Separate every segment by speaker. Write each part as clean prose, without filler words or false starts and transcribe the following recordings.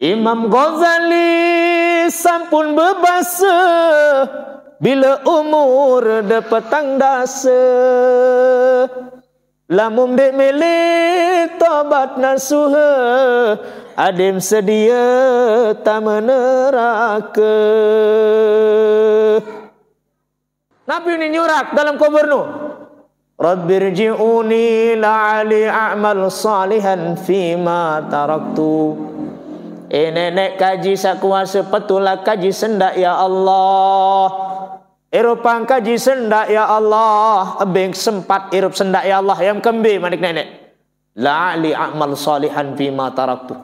Speaker 1: Imam Ghazali sampun bebasa bila umur de petang dasa. Lamun dek milih tobat nasuha, adim sedia tama neraka. Nabi ini nyurak dalam kubur nu, Rabbirji'uni la'ali a'mal salihan fima taraktu. Nenek kaji sakuasa petulah kaji sendak ya Allah. Irupang kaji sendak ya Allah. Abeng sempat irup sendak ya Allah. Yang kembi manik nenek. La'ali a'mal salihan fima taraktu.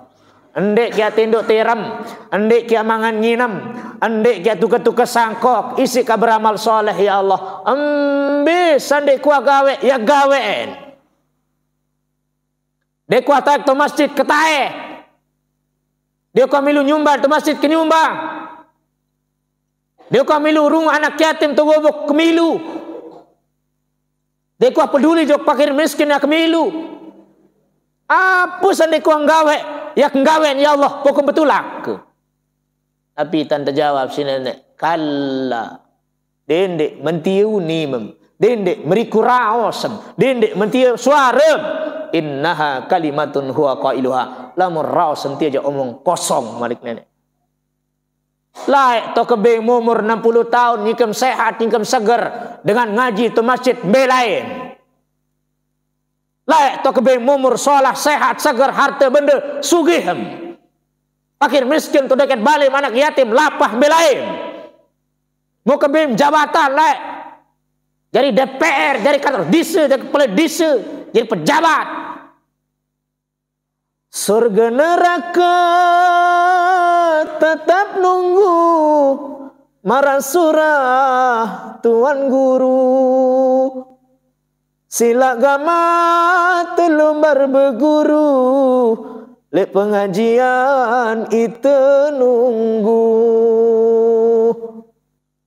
Speaker 1: Endek kia tinduk tiram. Endek kia mangan nyinam. Endek kia tuka-tuka sangkok. Isi ka beramal soleh ya Allah. Ambil sandek kuah gawe. Ya gawein. Dek kuah taik to masjid ketae. Dia kau milu nyumbang tu masjid ke nyumbang. Dia kau milu rumah anak yatim tu gobok ke milu. Dia kau peduli jok pakir miskin ya ke milu. Apa sandi kau nggawe? Ya nggawen ya Allah pokok betulak. Tapi tante jawab si nenek, kalla. Dendek mentiu nimem. Dendek meriku raosem. Dendek mentiu suarem. Innaha kalimatun huwa qailuha. Lamun raosem tiaja omong kosong malik nenek. Laik to kebeng umur 60 tahun nyikem sehat nyikem seger dengan ngaji tu masjid belain. Laik to kebeng umur solah sehat seger harta benda sugihem. Fakir miskin tu dekat balim anak yatim lapah belain. Mau kebeng jabatan laik. Jadi DPR, jadi kantor dise, jadi kepala dise, jadi pejabat. Surga neraka tetap nunggu marah surah Tuan Guru. Sila gama telumbar berguru, lek pengajian itu nunggu.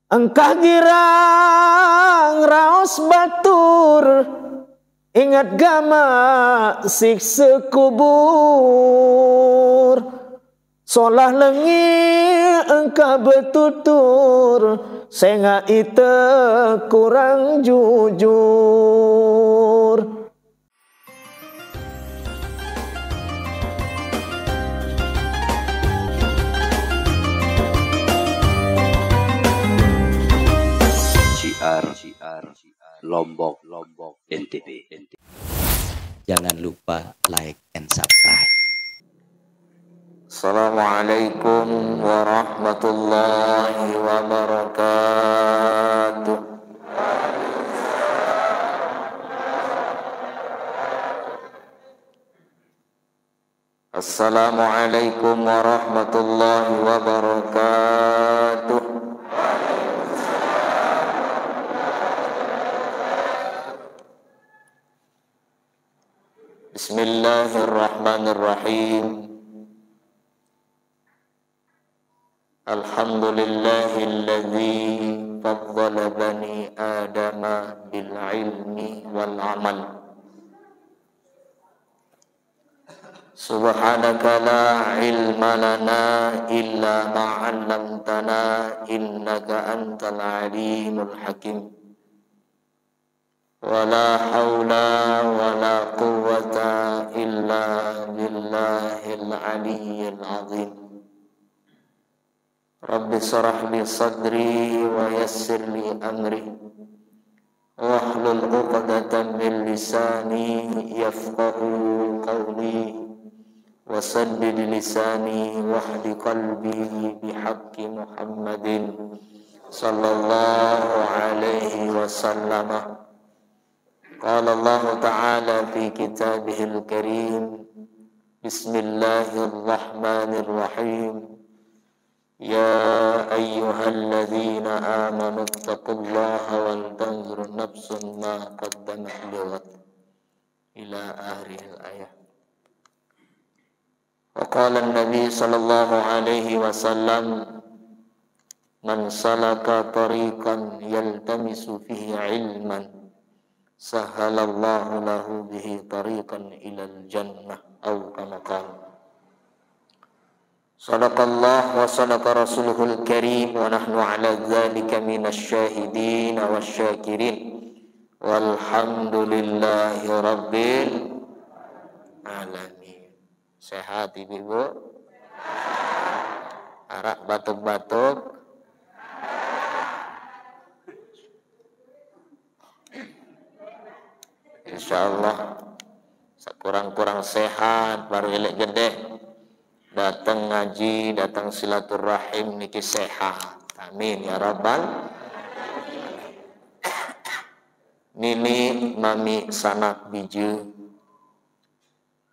Speaker 1: Engkah girang raos batur, ingat gama siksa kubur. Solah lengi engkah betutur, senga ite kurang jujur.
Speaker 2: Syiar Lombok NTB. Jangan lupa like and subscribe.
Speaker 1: Assalamualaikum warahmatullahi wabarakatuh. Assalamualaikum warahmatullahi wabarakatuh. Bismillahirrahmanirrahim. Alhamdulillahilladzi faddala bani adama bil ilmi wal amal. Subhanaka la ilma lana illa ma 'allamtana innaka antal alimul hakim. Wala haula wala quwwata illa billahil aliyyil azim. Rabbi shrah li sadri wa yassir li amri wahlul 'uqdatam min lisani yafqahu qawli wa saddid lisani wahdi qalbi bihaqqi Muhammadin sallallahu alaihi wasallam. Qala Allah Ta'ala fi kitabihil karim. Bismillahirrahmanirrahim. Ya ayyuhalladzina amanu taqullaha wal tanzur nafsun ma qaddamat lighad. Ila akhiril ayat. Wa qala an-nabi sallallahu alaihi wasallam, man salaka tariqan yaltamisu fihi ilman sahalallahu lahu bihi tariqan ilal jannah, atau kama qala Sadaqallah wa sadaqa rasuluhul karim wa nahnu ala dzalika minasyahidin wasyakirin walhamdulillahi rabbil alamin. Sehat ibu-ibu? Arak batuk-batuk? Insyaallah sekurang-kurang sehat baru elek gede. Datang ngaji, datang silaturahim niki sehat. Amin ya rabbal. Nini mami sanak biju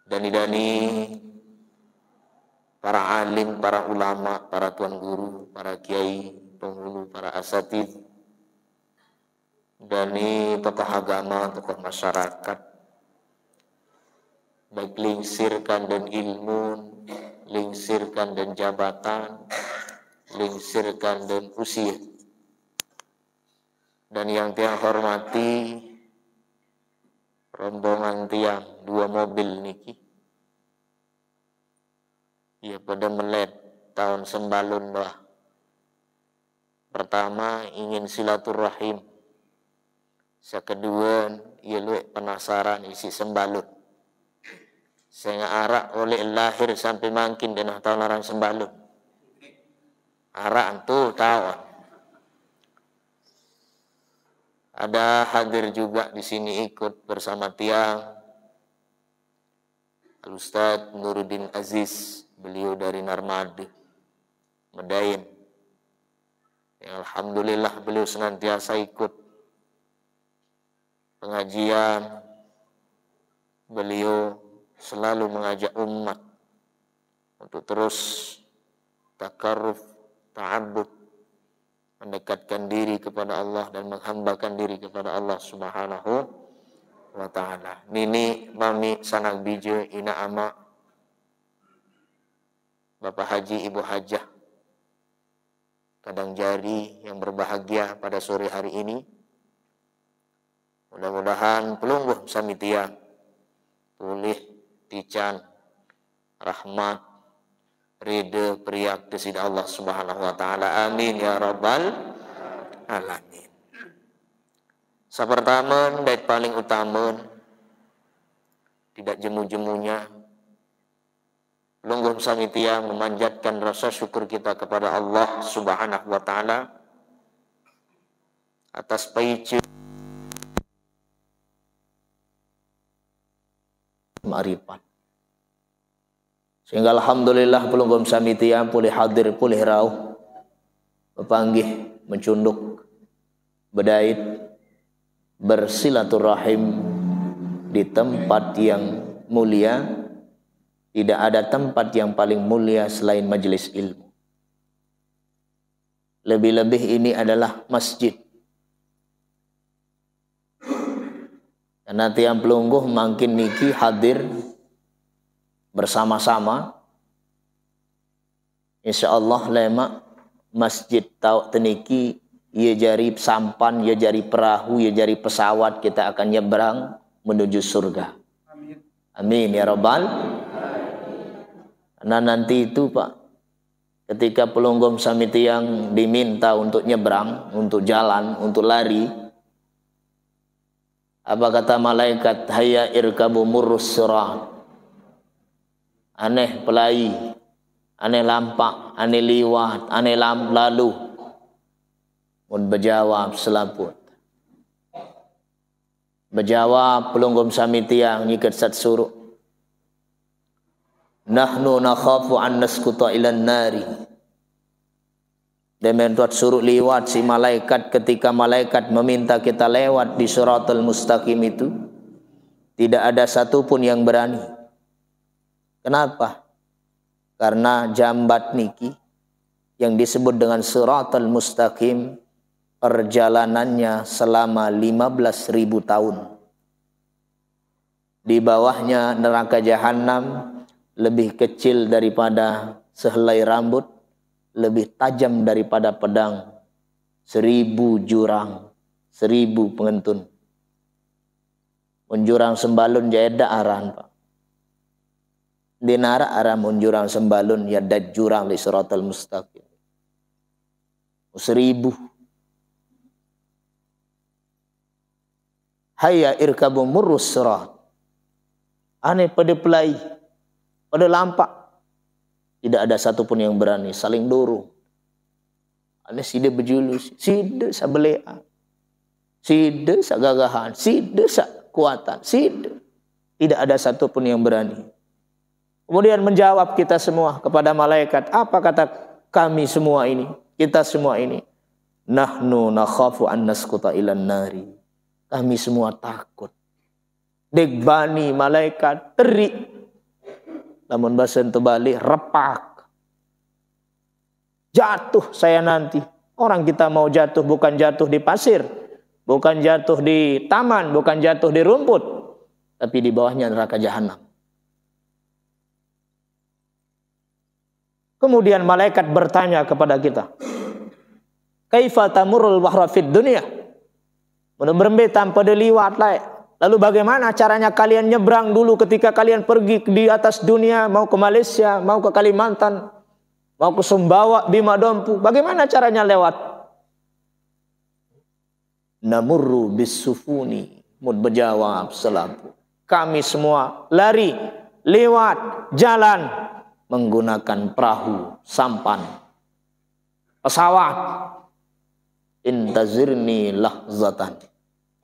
Speaker 1: dani-dani para alim, para ulama, para tuan guru, para kiai, penghulu, para asatid, dani tokoh agama, tokoh masyarakat, baik lingsirkan dan ilmu, lingsirkan dan jabatan, lingsirkan dan usia. Dan yang tiang hormati rombongan tiang 2 mobil niki. Ya pada melet tahun sembalun lah. Pertama ingin silaturahim. Sekedua ya lu penasaran isi sembalun. Saya arak oleh lahir sampai makin denah tahun larang sembalun. Arak tu tahun. Ada hadir juga di sini ikut bersama tiang Al-Ustaz Nuruddin Aziz, beliau dari Narmada, Medain. Yang alhamdulillah beliau senantiasa ikut pengajian. Beliau selalu mengajak umat untuk terus takarruf, ta'abbud, mendekatkan diri kepada Allah dan menghambakan diri kepada Allah Subhanahu wa ta'ala. Nini mami sanak bijo ina ama Bapak Haji Ibu Hajah Kadang Jari yang berbahagia pada sore hari ini. Mudah-mudahan pelungguh samitia pulih tican rahmat ridha priyak desida Allah Subhanahu wa taala. Amin ya rabbal alamin. Sapertama dan paling utama tidak jemu-jemunya pelungguh samitia memanjatkan rasa syukur kita kepada Allah Subhanahu wa taala atas paice ma'rifat. Sehingga alhamdulillah pelunggum samitia pulih hadir, pulih rauh, bepanggih, mencunduk, bedait, bersilaturahim di tempat yang mulia. Tidak ada tempat yang paling mulia selain majelis ilmu. Lebih-lebih ini adalah masjid. Karena tiang pelungguh makin niki hadir bersama-sama. InsyaAllah lema masjid tau teniki ia jari sampan, ia jari perahu, ia jari pesawat, kita akan nyebrang menuju surga. Amin. Amin ya rabbal. Nah nanti itu Pak, ketika pelunggum sami tiang diminta untuk nyebrang, untuk jalan, untuk lari, apa kata malaikat? Hayya irkabu murrus sirat. Aneh pelai, aneh lampak, aneh liwat, aneh lalu. Mun berjawab selaput. Berjawab pelunggum sami tiang nyikat sat suruh. Nahnu nakhafu an naskuta ilan nari. Demen tuat suruh liwat si malaikat, ketika malaikat meminta kita lewat di siratal mustaqim itu, tidak ada satupun yang berani. Kenapa? Karena jambat niki yang disebut dengan siratal mustaqim perjalanannya selama 15.000 tahun. Di bawahnya neraka jahanam lebih kecil daripada sehelai rambut, lebih tajam daripada pedang, 1000 jurang, 1000 pengentun. Menjurang sembalun jeda aran Pak. Dinara aramun jurang sembalun ya dad jurang li siratal mustaqim. 1000. Hayya irkabu murrus sirat. Ane pada pelai, pada lampak. Tidak ada satupun yang berani saling dorong. Ane sida berjulus, sida sabelea. Sida sagagahan, sida sakuatan, sida. Tidak ada satupun yang berani. Kemudian menjawab kita semua kepada malaikat. Apa kata kami semua ini? Kita semua ini. Nahnu nakhafu an nasquta ilan nari. Kami semua takut. Degbani malaikat terik. Namun bahasa itu balik repak. Jatuh saya nanti. Orang kita mau jatuh bukan jatuh di pasir. Bukan jatuh di taman. Bukan jatuh di rumput. Tapi di bawahnya neraka jahanam. Kemudian malaikat bertanya kepada kita. Kaifa tamurul bahra fid dunya? Benar-benar tanpa diliwat lah. Lalu bagaimana caranya kalian nyebrang dulu ketika kalian pergi di atas dunia, mau ke Malaysia, mau ke Kalimantan, mau ke Sumbawa, Bima Dompu. Bagaimana caranya lewat? Namurru bisufuni. Mud berjawab selaku. Kami semua lari, lewat, jalan, menggunakan perahu, sampan, pesawat. Intazirni lahzatan.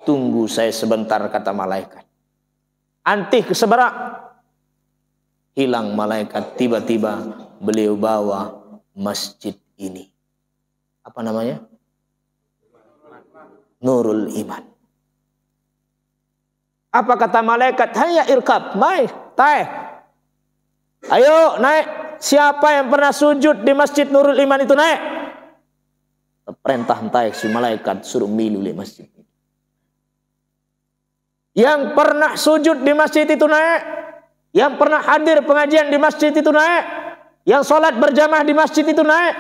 Speaker 1: Tunggu saya sebentar, kata malaikat. Antih keseberak. Hilang malaikat, tiba-tiba beliau bawa masjid ini. Apa namanya? Nurul Iman. Apa kata malaikat? Hayya irkab, mai, tae. Ayo naik. Siapa yang pernah sujud di masjid Nurul Iman itu naik? Perintah tae si malaikat suruh milu di masjid. Yang pernah sujud di masjid itu naik. Yang pernah hadir pengajian di masjid itu naik. Yang sholat berjamaah di masjid itu naik.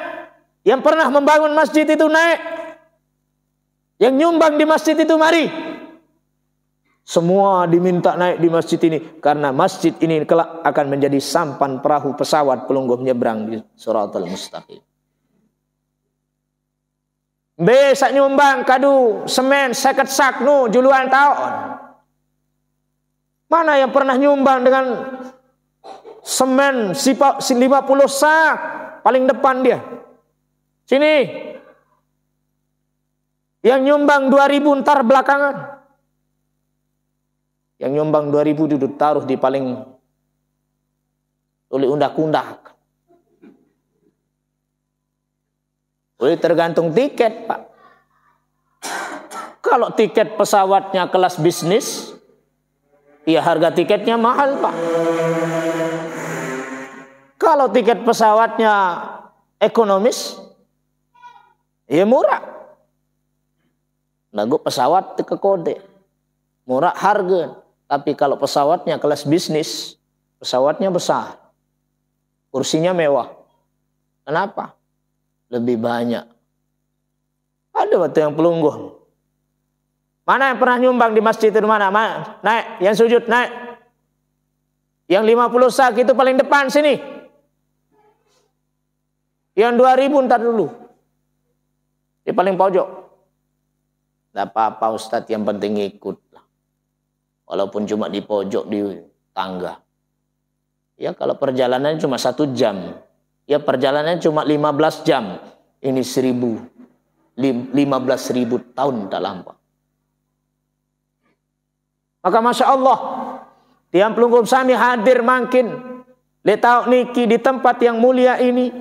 Speaker 1: Yang pernah membangun masjid itu naik. Yang nyumbang di masjid itu mari. Semua diminta naik di masjid ini. Karena masjid ini kelak akan menjadi sampan perahu pesawat pelungguh nyebrang di Siratal Mustaqim. Besak nyumbang kadu semen seket sak nu juluan tahun. Mana yang pernah nyumbang dengan semen 50 sak paling depan dia? Sini. Yang nyumbang 2000 ntar belakangan. Yang nyumbang 2000 duduk taruh di paling oleh undak-undak. Oleh tergantung tiket, Pak. Kalau tiket pesawatnya kelas bisnis, ya harga tiketnya mahal, Pak. Kalau tiket pesawatnya ekonomis, ya murah. Lagu pesawat ke kode. Murah harga. Tapi kalau pesawatnya kelas bisnis, pesawatnya besar. Kursinya mewah. Kenapa? Lebih banyak. Ada waktu yang pelungguh. Mana yang pernah nyumbang di masjid itu mana? Naik, yang sujud naik. Yang 50 sak itu paling depan sini. Yang 2000 ntar dulu. Di paling pojok. Tidak apa-apa Ustadz, yang penting ikut. Walaupun cuma di pojok di tangga. Ya kalau perjalanan cuma 1 jam. Ya perjalanan cuma 15 jam. Ini 15.000 tahun tak lampau. Maka Masya Allah. Tiang pelungguh sami hadir makin. Letau niki di tempat yang mulia ini.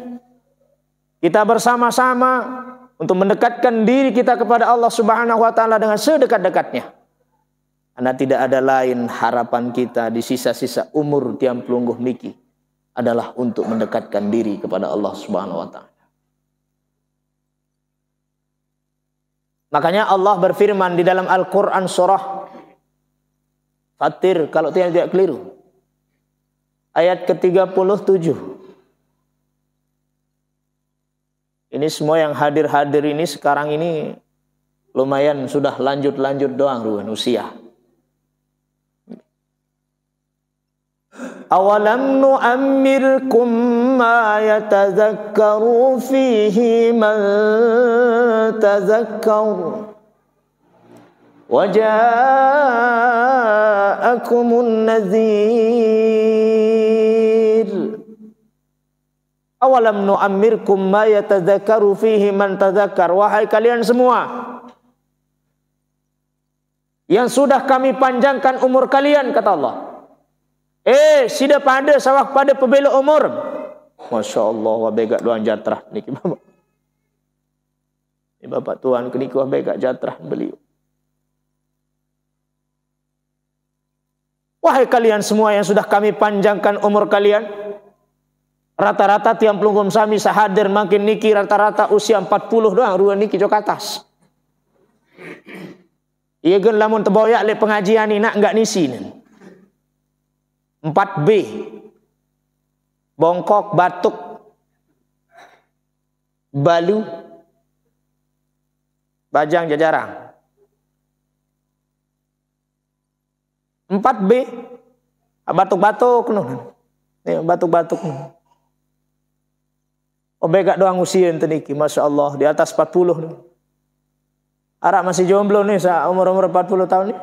Speaker 1: Kita bersama-sama. Untuk mendekatkan diri kita kepada Allah Subhanahu wa Ta'ala dengan sedekat-dekatnya. Karena tidak ada lain harapan kita di sisa-sisa umur tiang pelungguh niki adalah untuk mendekatkan diri kepada Allah Subhanahu wa Ta'ala. Makanya Allah berfirman di dalam Al-Quran surah Fatir, kalau tidak keliru, ayat ke-37. Ini semua yang hadir-hadir ini sekarang ini lumayan sudah lanjut-lanjut doang ruan usia. Awalam nu'ammirkum ma yatazakkaru fihi man tazakkar wa ja'akumun nadhir. Awalam nu'ammirkum ma yatazakkaru fihi man tazakkar. Wahai kalian semua yang sudah kami panjangkan umur kalian, kata Allah. Sida pada sawah pada pebela umur. Masya Allah, wa begak doang jatrah niki bapak. Ini bapak tuan ke niki wa begak jatrah beliau. Wahai kalian semua yang sudah kami panjangkan umur kalian. Rata-rata tiang pelunggum sami sahadir makin niki rata-rata usia 40 doang ruang niki jok atas. Iya gen lamun teboyak le pengajian ni nak enggak nisi ni. 4B. Bongkok, batuk, balu, bajang jajarang. 4B. Batuk-batuk noh. Ni batuk-batuk noh. Begak doang usia ente niki, Masya Allah, di atas 40 nih. Arak masih jomblo nih, umur-umur 40 tahun nih.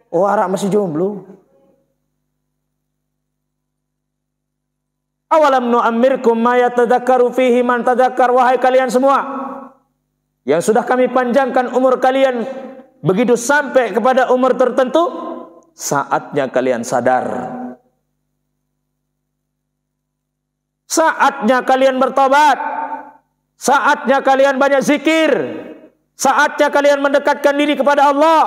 Speaker 1: Oh, arak masih jomblo. Awalam nu'ammirkum ma yatadzakkaru fihi man tadzakkar. Wahai kalian semua yang sudah kami panjangkan umur kalian begitu sampai kepada umur tertentu, saatnya kalian sadar. Saatnya kalian bertobat. Saatnya kalian banyak zikir. Saatnya kalian mendekatkan diri kepada Allah.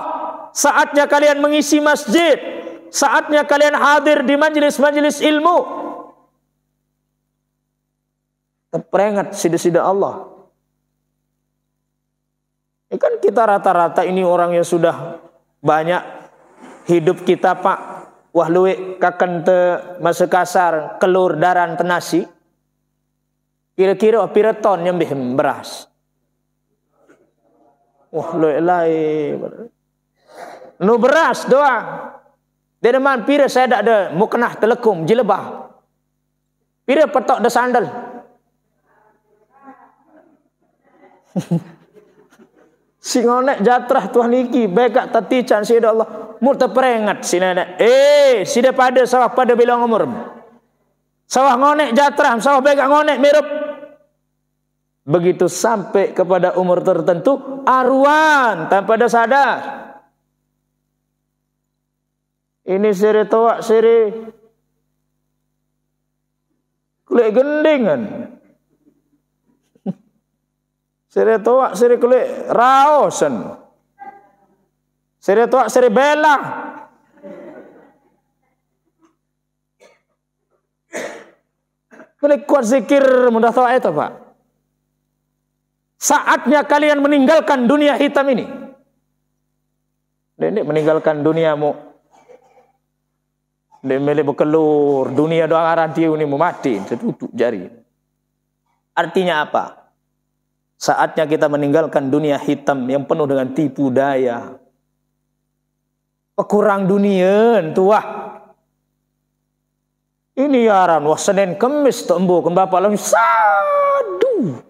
Speaker 1: Saatnya kalian mengisi masjid. Saatnya kalian hadir di majelis-majelis ilmu. Terperingat sida-sida Allah. Ya kan kita rata-rata ini orang yang sudah banyak hidup kita pak. Wah luwe kaken te masa kasar kelur daran tenasi. Kira-kira pira ton nyembih beras. Wah luwe lai. Nu beras doang. Dia deman pira saya dak ada mukenah telekum jilebah. Pira petok de sandal. Si ngonek jatrah tuah niki begak tatican si Allah mur terperingat si nenek. Si pada sawah pada bilang umur. Sawah ngonek jatrah, sawah begak ngonek mirup. Begitu sampai kepada umur tertentu aruan tanpa ada sadar. Ini siri toak siri kulit gendingan. Siri toak siri kulit raosan. Siri toak siri belang. Kulit kuat zikir mudah toak itu pak. Saatnya kalian meninggalkan dunia hitam ini. Ini meninggalkan duniamu. Dia milih berkelur. Dunia doang arantiu ini mau mati. Tertutup jari. Artinya apa? Saatnya kita meninggalkan dunia hitam yang penuh dengan tipu daya. Pekurang dunia tuah. Ini yaran wah Senin Kemis tembu ke bapak lang sadu.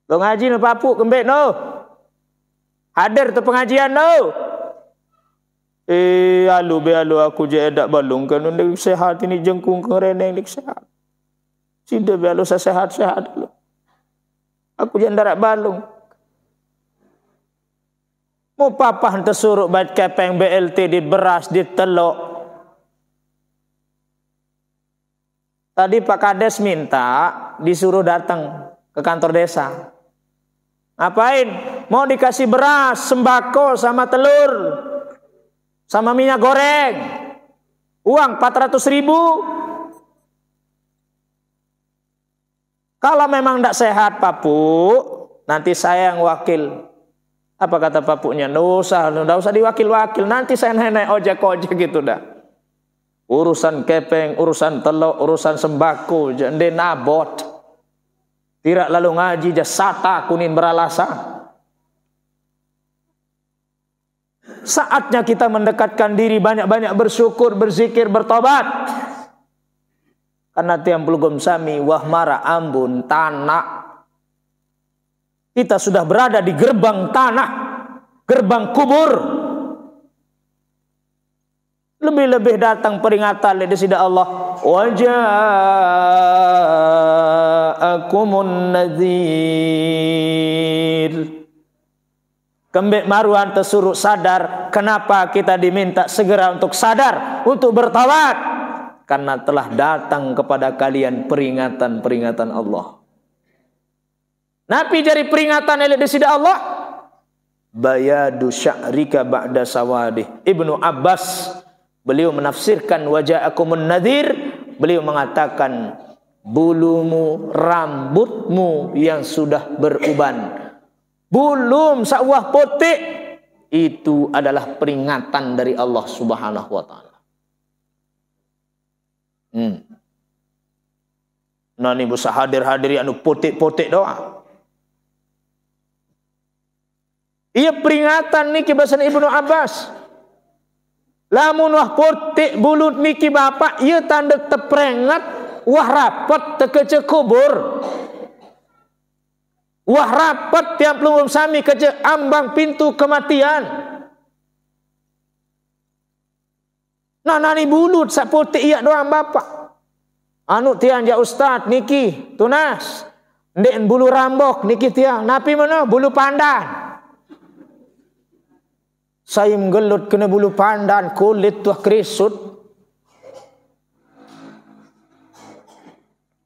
Speaker 1: Lo ngaji no papu kembek no. Hadir tu pengajian no. Alu aku je edak balung kan ndak sehat ini jengkung kereneng lik sehat. Cinta biar saya sehat-sehat dulu. Aku jangan darat balung. Mau papa hantar suruh baca kepeng BLT di beras, di telok. Tadi Pak Kades minta disuruh datang ke kantor desa. Ngapain? Mau dikasih beras, sembako, sama telur. Sama minyak goreng. Uang 400.000. Kalau memang tidak sehat papu, nanti saya yang wakil. Apa kata papunya? Nggak usah diwakil-wakil. Nanti saya nenek ojek-ojek gitu dah. Urusan kepeng, urusan telur, urusan sembako, jende nabot. Tidak lalu ngaji jasata kunin beralasan. Saatnya kita mendekatkan diri, banyak-banyak bersyukur, berzikir, bertobat. Karena tiang pelugum sami wah mara ambun tanah. Kita sudah berada di gerbang tanah, gerbang kubur. Lebih-lebih datang peringatan dari sida Allah. Wa ja'akumun nadhir. Kembek maruan tersuruh sadar. Kenapa kita diminta segera untuk sadar, untuk bertawad? Karena telah datang kepada kalian peringatan-peringatan Allah. Nabi dari peringatan oleh desida Allah. Bayadu sya'rika ba'da sawadih. Ibnu Abbas, beliau menafsirkan waja'akumun nadhir. Beliau mengatakan bulumu, rambutmu yang sudah beruban, bulum sawah putih, itu adalah peringatan dari Allah Subhanahu wa ta'ala. Nani busa hadir-hadiri anu putih-putih doa. Ia peringatan niki bahasan Ibnu Abbas. Lamun wah putih bulut niki bapak, ia tanda teprengat wah rapat tekece kubur. Wah rapat tiap pelungum sami kece ambang pintu kematian. Nah nani bulut sak putih iya doang bapak. Anu tiang ja ustad niki tunas. Ndek bulu rambok niki tiang. Napi mana bulu pandan. Saya menggelut kena bulu pandan, kulit tuah kerisut.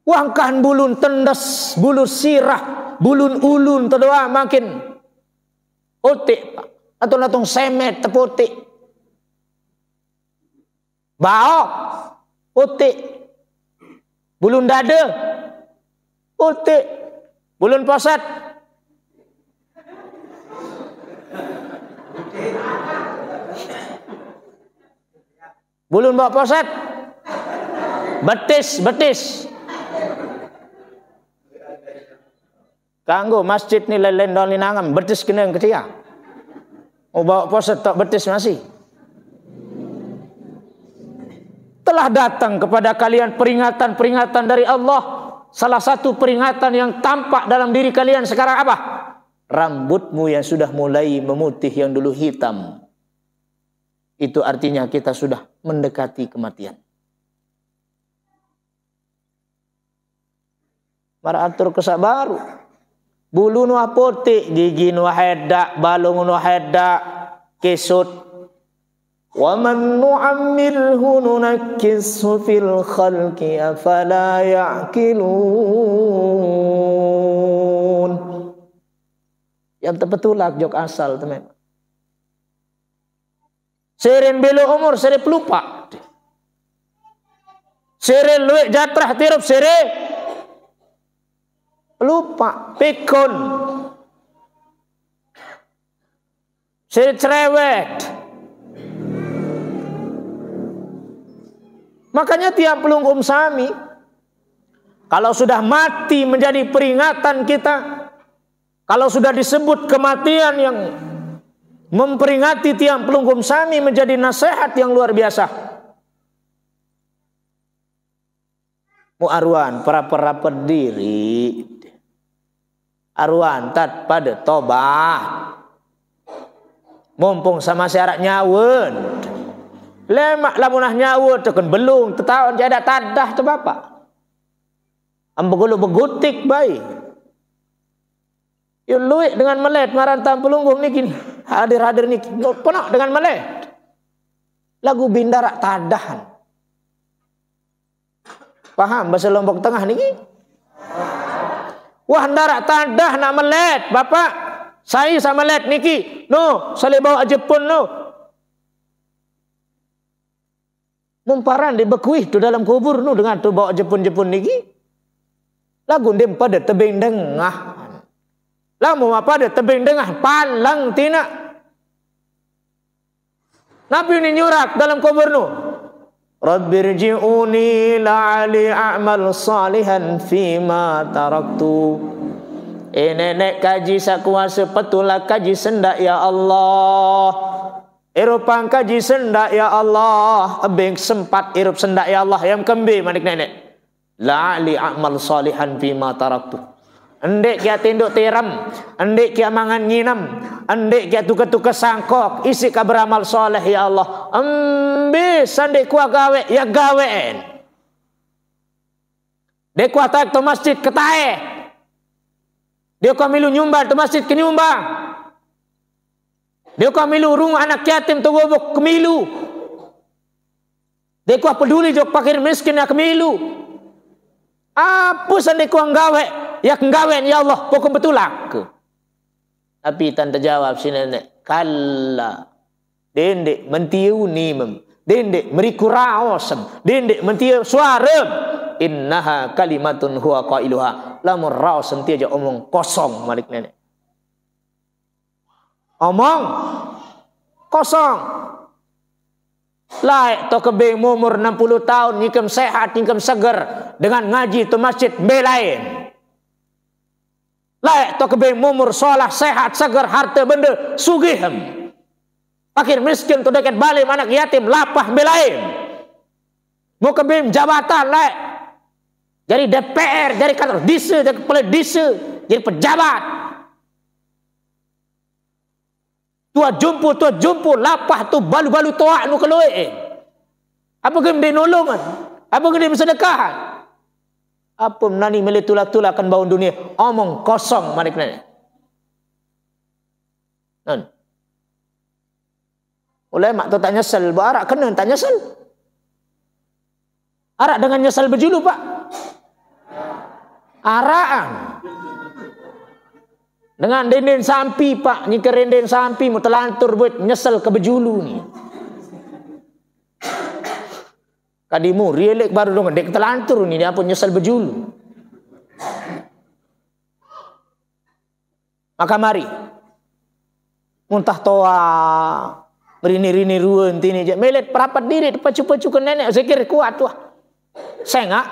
Speaker 1: Wangkan bulun tendes, bulu sirah, bulun ulun terdoa makin otik pak. Atau natung semet tepotik. Baok otik. Bulun dada otik. Bulun posat bulun bawa posat, betis. Kanggo masjid ni lain don linangan, betis kena ketia. Oh bawa posat tak betis masih. Telah datang kepada kalian peringatan-peringatan dari Allah. Salah satu peringatan yang tampak dalam diri kalian sekarang apa? Rambutmu yang sudah mulai memutih yang dulu hitam. Itu artinya kita sudah mendekati kematian. Mara atur kesak baru. Bulu nu putih, gigi nu hedak, balung nu hedak, kesut. Wa man nu'ammirhu nunakkishu fil khalqi afala ya'qilun. Yang terpetulak jok asal teman. Seren belo umur, sere pelupa. Sere luwek jatrah tirup, sere pelupa, pikun. Sere cerewet. Makanya tiap pelungkum sami, kalau sudah mati menjadi peringatan kita, kalau sudah disebut kematian yang memperingati tiang pelungkum sami menjadi nasihat yang luar biasa. Mu'arwan perapat diri. Arwan tat pada tobat. Mumpung sama syarat nyawun. Lemak lamunah nyawun tekan belung tetahun jadi tadah tu bapak. Ambegulu begutik baik. Yo luik dengan melet marantang pelunggung niki hadir niki penuh dengan melet. Lagu bindarak tadahan. Paham bahasa Lombok Tengah niki? Wah ndarak tadah nak melet bapak. Saya sama melet niki. No, saya bawa Jepun no. Mumparan di bekuih tu dalam kubur no dengan tu bawa Jepun niki. Lagu dem pada tebing dengah. Lamu apa ada tebing dengah palang tina. Nabi ini nyurak dalam kubur nu. Rabbirji'uni la'ali a'mal salihan fima taraktu. Nenek kaji sakuasa petulah kaji sendak ya Allah. Eropa kaji sendak ya Allah. Abeng sempat irup sendak ya Allah. Yang kembi manik nenek. La'ali a'mal salihan fima taraktu. Endek kia tinduk tiram. Endek kia mangan nyinam. Endek kia tuka-tuka sangkok. Isi ka beramal soleh ya Allah. Ambil sandek kuah gawe. Ya gawein. Dek kuah taik to masjid ketae. Dia kuah milu nyumbang to masjid ke nyumbang. Dia kuah milu rumah anak yatim tu gobok kemilu. Dia kuah peduli jok pakir miskin ya kemilu. Apa sandek kuah gawe? Ya nggawen ya Allah pokok betulak. Tapi tante jawab si nenek, kalla. Dendek mentiu nimem. Dendek meriku raosem. Dendek mentiu suarem. Innaha kalimatun huwa qailuha. Lamun raosem tiaja omong kosong malik nenek. Omong kosong. Laik to kebeng umur 60 tahun nyikem sehat, nyikem seger dengan ngaji tu masjid belain. Laik to kebeng umur solah sehat seger harta benda sugihem. Fakir miskin tu dekat balim anak yatim lapah belain. Mau kebeng jabatan laik. Jadi DPR, jadi kantor dise, jadi kepala dise, jadi pejabat. Tua jumpu lapah tu balu-balu toak nu keluar. Apa gede nolongan? Apa gede bersedekahan? Apa menani melitulak-tulakan bau dunia? Omong kosong manik nenek. Nan. Ulama tu tak nyesel, arak kena tak nyesel. Arak dengan nyesel berjulu pak. Araan. Dengan denden sampi pak, ni kerenden sampi mu telantur buat nyesel ke bejulu ni. Kadimu rielek baru dong dek telantur ni dia pun nyesel bejulu. Maka mari muntah toa berini-rini ruan tini je melet perapat diri pacu-pacu ke nenek zikir kuat tuah. Sengak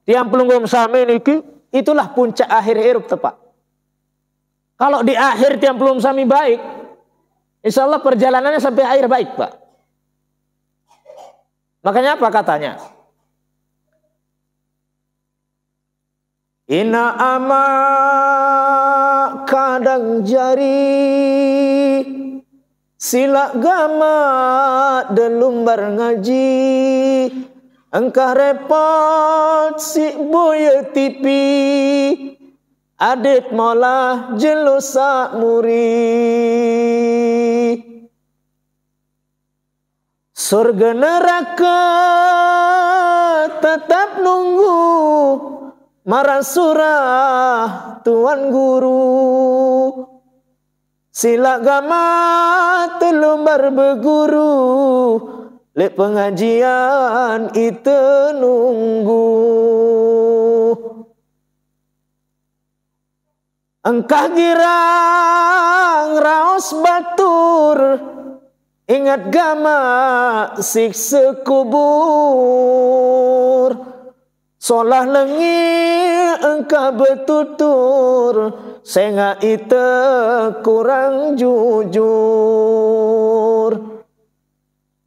Speaker 1: tiang pelunggum sami niki itulah puncak akhir hidup tepat. Kalau di akhir tiang belum sami baik, insya Allah perjalanannya sampai akhir baik pak. Makanya apa katanya? Ina ama kadang jari sila gama delumbar ngaji engkah repot si boya tipi. Adit mola jelusa muri. Surga neraka tetap nunggu. Marah surah Tuan Guru. Sila gama telumbar berguru. Lek pengajian itu nunggu. Engkah girang raos batur, ingat gama siksa kubur. Solah lengi engkah bertutur, senga ite kurang jujur.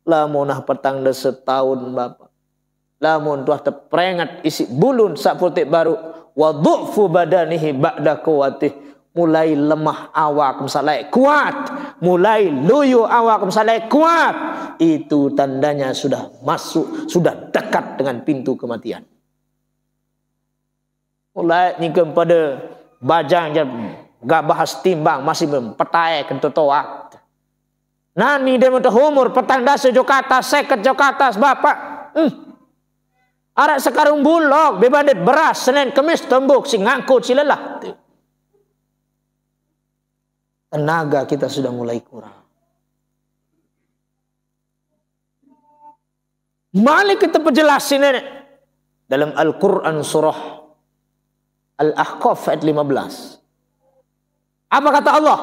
Speaker 1: Lamunah petang de setahun bapak. Lamun tuah terperingat isi bulun sak putik baru. Wa dhu'fu badanihi ba'da quwatih. Mulai lemah awak misalnya kuat, mulai loyo awak misalnya kuat, itu tandanya sudah masuk, sudah dekat dengan pintu kematian. Mulai nyingkem pada bajang je gak bahas timbang masih mempetai kentut toak. Nani dia mudah umur petang dasa jokata seket jokatas bapak. Arak sekarung bulog, bebandit beras, Senin Kemis tembuk, si ngangkut, si lelah. Tenaga kita sudah mulai kurang. Mari kita penjelasin nenek. Dalam Al-Quran surah Al-Ahqaf ayat 15. Apa kata Allah?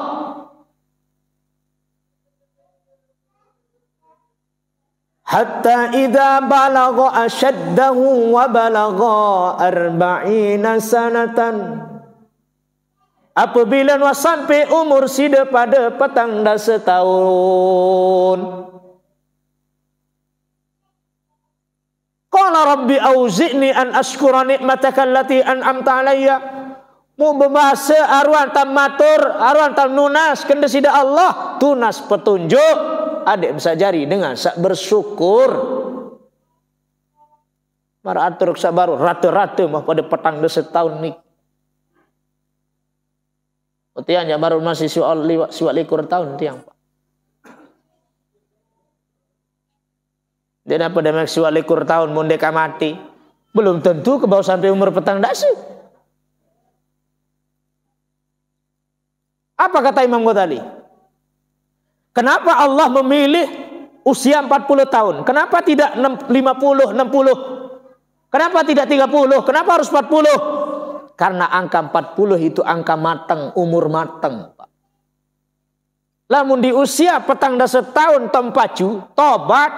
Speaker 1: Hatta idza balagha ashaddahu wa balagha 40 sanatan Apabila nuas sampai umur sida pada petang dah setahun. Qala rabbi auzi'ni an ashkura ni'mataka allati an'amta alayya. Mu berbahasa arwan tam matur, arwan tam nunas kenda sida Allah tunas petunjuk adik bisa jari dengan sak bersyukur. Mara atur sabar rata-rata mah pada petang dah setahun ni. Tiangnya baru masih siwak likur tahun tiang Pak. Dia dapat demek siwak likur tahun mundeka mati. Belum tentu ke bawah sampai umur petang dasi. Apa kata Imam Ghazali? Kenapa Allah memilih usia 40 tahun? Kenapa tidak 50, 60? Kenapa tidak 30? Kenapa harus 40? Karena angka 40 itu angka matang, umur matang. Lamun di usia petang dah setahun tempaju, tobat,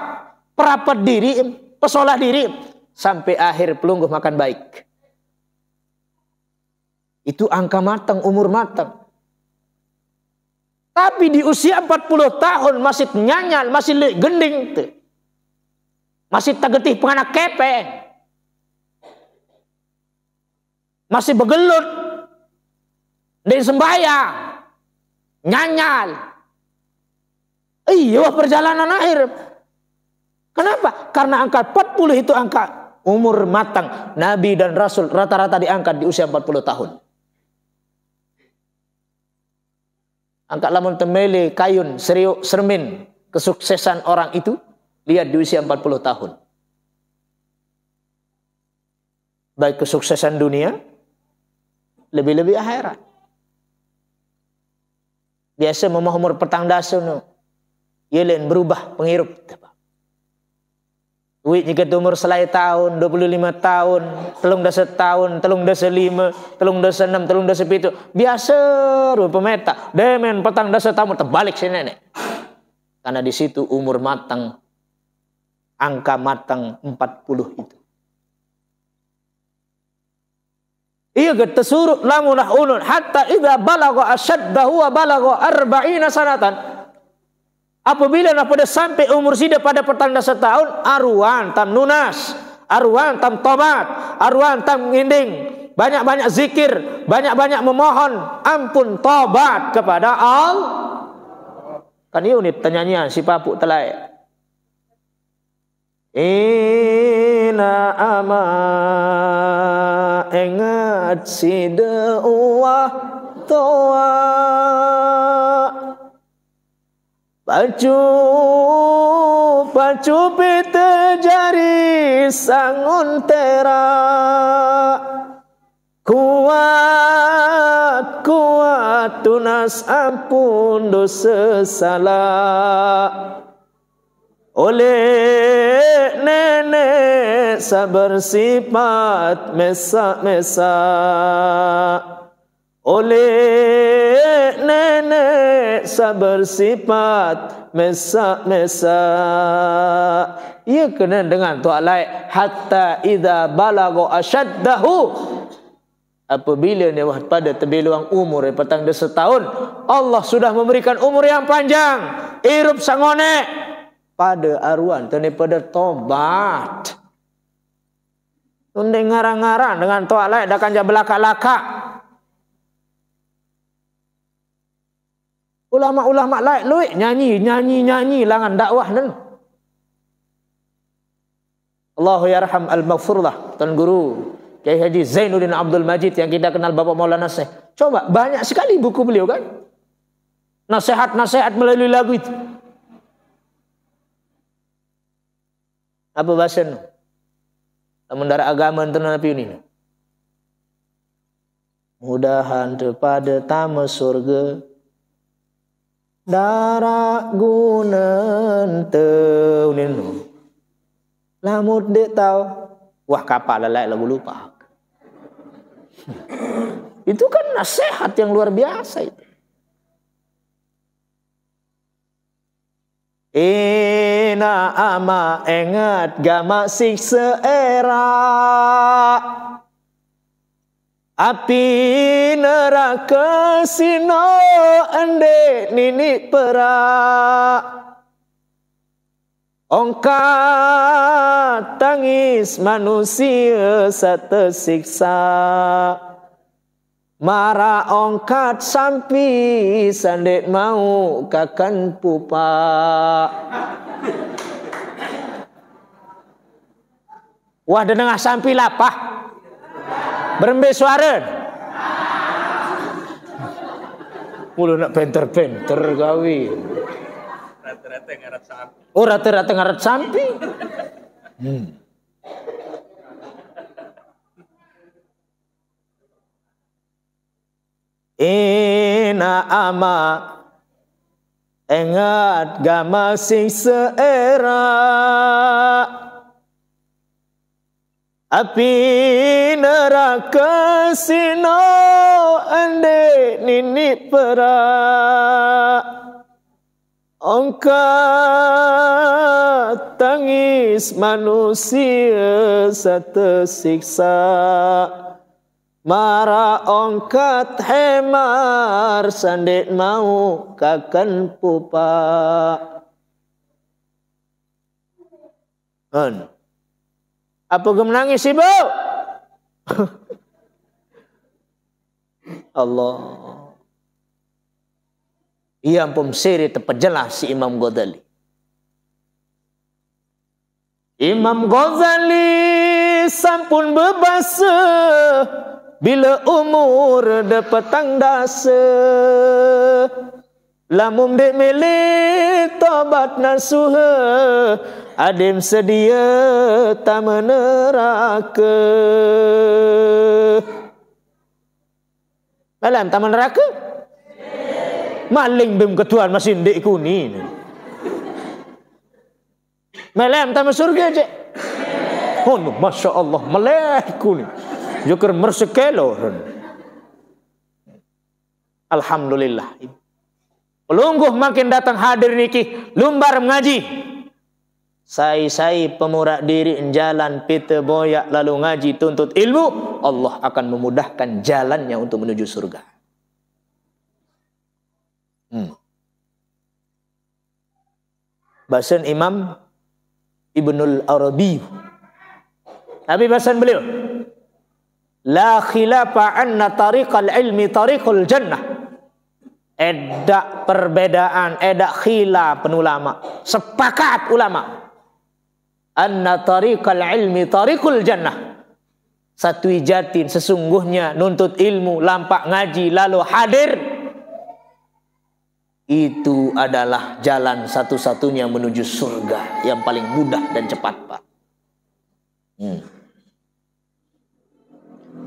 Speaker 1: perapat diri, pesolah diri, sampai akhir pelungguh makan baik. Itu angka matang, umur matang. Tapi di usia 40 tahun masih nyanyal, masih gending, masih tagetih penganak kepe. Masih begelut, dan sembahyang, nyanyal. Iya perjalanan akhir. Kenapa? Karena angka 40 itu angka umur matang. Nabi dan Rasul rata-rata diangkat di usia 40 tahun. Angkat lamun temele kayun seriuk sermin kesuksesan orang itu lihat di usia 40 tahun. Baik kesuksesan dunia, lebih-lebih akhirat. Biasa memang umur petang dasa no. Yelen berubah penghirup. Duit jika umur selai tahun, 25 tahun, telung dasa tahun, telung dasa 5, telung dasa 6, telung dasa 7. Biasa rupa pemeta. Demen petang dasa tahun terbalik si nenek. Karena di situ umur matang, angka matang 40 itu. Iya kita suruh lamunah unun hatta idza balagha ashaddahu wa balagha 40 sanatan. Apabila nak pada sampai umur sida pada petang dah setahun, arwan tam nunas, arwan tam tobat, arwan tam nginding, banyak-banyak zikir, banyak-banyak memohon ampun tobat kepada Allah. Kan ini unit tanyanya si Papuk telai. Ina ama engat si da'wah toa pacu pita jari sangun tera kuat tunas ampun dosa salah oleh nenek sabar sifat mesa-mesa. Oleh nenek sabar sifat mesa-mesa. Ia kena dengan tuak lain. Hatta idza balagha ashaddahu. Apabila dia pada terbiluang umur petang dah setahun, Allah sudah memberikan umur yang panjang. Irup sangone pada arwan daripada tobat. Undeng ngarang-ngarang dengan tuak lain dah kan belaka-laka. Ulama-ulama lain luik nyanyi langan dakwah nan. Allahu yarham al-maghfurlah Tuan Guru Kiai Haji Zainuddin Abdul Majid yang kita kenal Bapak Maulana Syekh. Coba banyak sekali buku beliau kan. Nasihat-nasihat melalui lagu itu. Apa bahasa nu? Mendara agama tenan api ini. Mudahan kepada tamu surga darah gunan teunin. Lamut dek tahu. Wah kapal lelai lagu lupa. Itu kan nasihat yang luar biasa itu. Ina ama engat gama sik seera Api neraka sino ende nini perak. Ongkat tangis manusia satersiksa. Mara ongkat sampi sandet mau kakan pupa. Wah denengah sampi lapah. Berembe suara. Mulu nak penter-penter gawe.
Speaker 3: Rata-rata ngarat sampi.
Speaker 1: Oh rata-rata ngarat sampi. Ina ama engat gama sing seera. Api neraka sino ende nini perak. Angkat tangis manusia satersiksa. Mara ongkat hemar sandet mau kakan pupa. Apa gem nangis ibu? Allah. Ia pun seri terpejelas si Imam Ghazali. Imam Ghazali sampun bebasa bila umur dapetang dasa. Lamun dek milih tobat nasuha, adim sedia tak meneraka. Malam tak meneraka? Maling bim ketuan masih dek kuni. Malam tak surga je. Oh, masya Allah, malih kuni. Jukir mersekelo. Alhamdulillah. Pelungguh makin datang hadir niki lumbar mengaji. Sai pemurak diri jalan pita boyak lalu ngaji tuntut ilmu, Allah akan memudahkan jalannya untuk menuju surga. Bahasan Imam Ibnul Arabi. Tapi bahasan beliau, la khilafa anna tariqal ilmi tariqul jannah. Edak perbedaan, edak khilaf ulama. Sepakat ulama. Anna tariqal ilmi tariqul jannah. Satu ijatin sesungguhnya nuntut ilmu, lampak ngaji, lalu hadir. Itu adalah jalan satu-satunya menuju surga. Yang paling mudah dan cepat, Pak.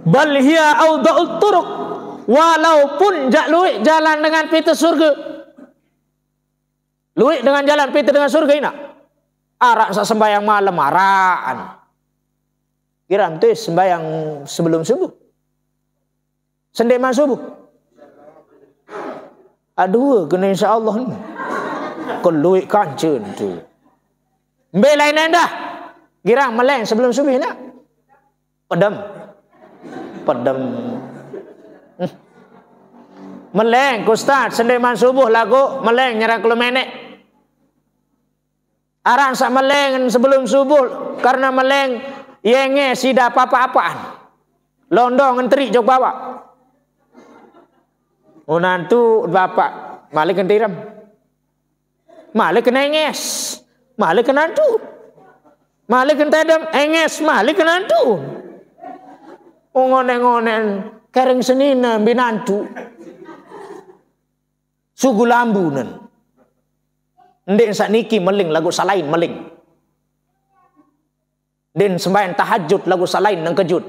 Speaker 1: Bal hiya awda'ut turuq. Walaupun luik jalan dengan pita surga. Luik dengan jalan pita dengan surga ini. Arak sembahyang malam arakan. Kira nanti sembahyang sebelum subuh. Sendeman subuh. Aduh, kena insya-Allah ni. Kon luik kancen tu. Mbelain anda. Girang meleng sebelum subuh nak. Pedam. Meleng Ustaz sendeman subuh lagu meleng nyerang kelu menek. Arang sak meleng sebelum subuh karena meleng yenge sida apa-apaan. Londong ngenteri jok bawa. Unantu bapak malik kentiram. Malik kena enges. Malik kena antu. Malik kentedam enges malik kena antu. Ngonen-ngonen kereng senina binantu. Sugu lambunan. Ndek sakniki meling lagu salain meling. Den sembahyang tahajud lagu salain nang kejut.